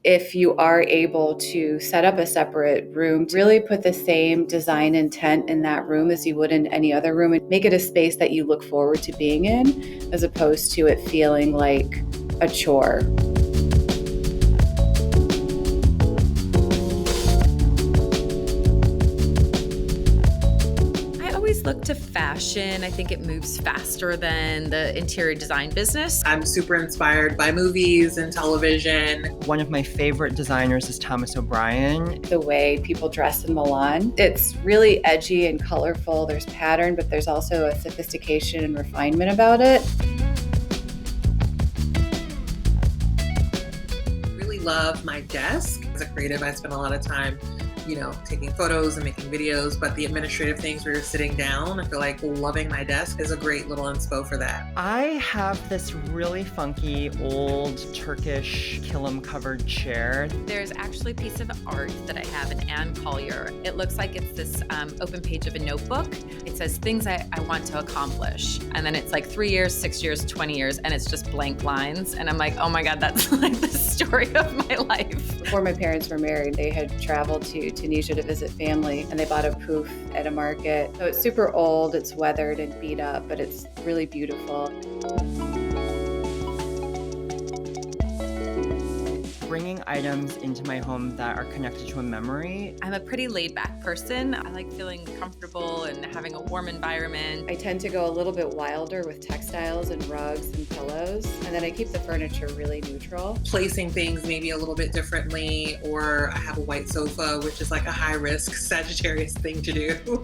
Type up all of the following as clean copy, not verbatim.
if you are able to set up a separate room, really put the same design intent in that room as you would in any other room and make it a space that you look forward to being in, as opposed to it feeling like a chore. Look to fashion. I think it moves faster than the interior design business. I'm super inspired by movies and television. One of my favorite designers is Thomas O'Brien. The way people dress in Milan, it's really edgy and colorful. There's pattern, but there's also a sophistication and refinement about it. Really love my desk. As a creative, I spend a lot of time taking photos and making videos, but the administrative things where you're sitting down, I feel like loving my desk is a great little inspo for that. I have this really funky old Turkish kilim-covered chair. There's actually a piece of art that I have in Anne Collier. It looks like it's this open page of a notebook. It says things I want to accomplish. And then it's like 3 years, 6 years, 20 years, and it's just blank lines. And I'm like, oh my God, that's like the story of my life. Before my parents were married, they had traveled to Tunisia to visit family, and they bought a poof at a market. So it's super old, it's weathered and beat up, but it's really beautiful. Bringing items into my home that are connected to a memory. I'm a pretty laid-back person. I like feeling comfortable and having a warm environment. I tend to go a little bit wilder with textiles and rugs and pillows, and then I keep the furniture really neutral. Placing things maybe a little bit differently, or I have a white sofa, which is like a high-risk Sagittarius thing to do.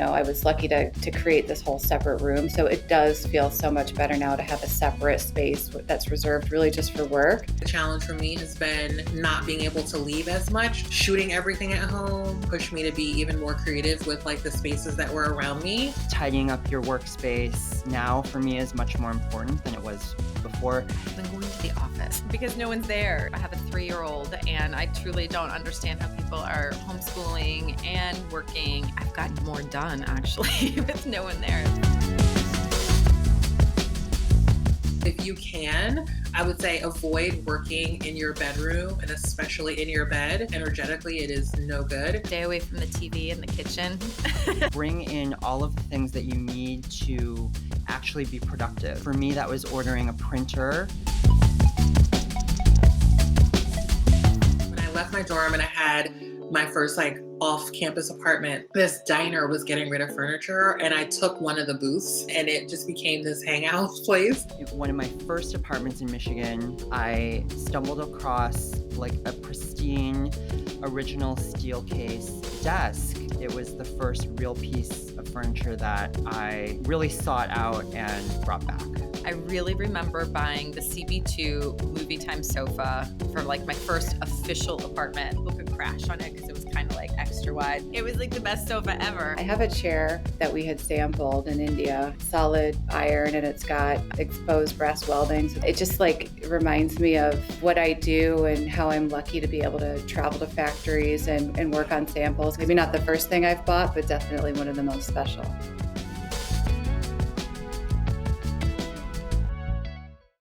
I was lucky to create this whole separate room, so it does feel so much better now to have a separate space that's reserved really just for work. The challenge for me has been not being able to leave as much. Shooting everything at home pushed me to be even more creative with like the spaces that were around me. Tidying up your workspace now for me is much more important than it was before. I've been going to the office because no one's there. I have a 3-year-old and I truly don't understand how people are homeschooling and working. I've gotten more done actually with no one there. If you can, I would say avoid working in your bedroom, and especially in your bed. Energetically, it is no good. Stay away from the TV in the kitchen. Bring in all of the things that you need to actually be productive. For me, that was ordering a printer. When I left my dorm and I had my first off-campus apartment, this diner was getting rid of furniture, and I took one of the booths and it just became this hangout place. One of my first apartments in Michigan, I stumbled across a pristine original steel case desk. It was the first real piece of furniture that I really sought out and brought back. I really remember buying the CB2 movie time sofa for my first official apartment. People could crash on it because it was kind of extra wide. It was the best sofa ever. I have a chair that we had sampled in India, solid iron, and it's got exposed brass weldings. It just reminds me of what I do and how I'm lucky to be able to travel to factories and work on samples. Maybe not the first thing I've bought, but definitely one of the most special.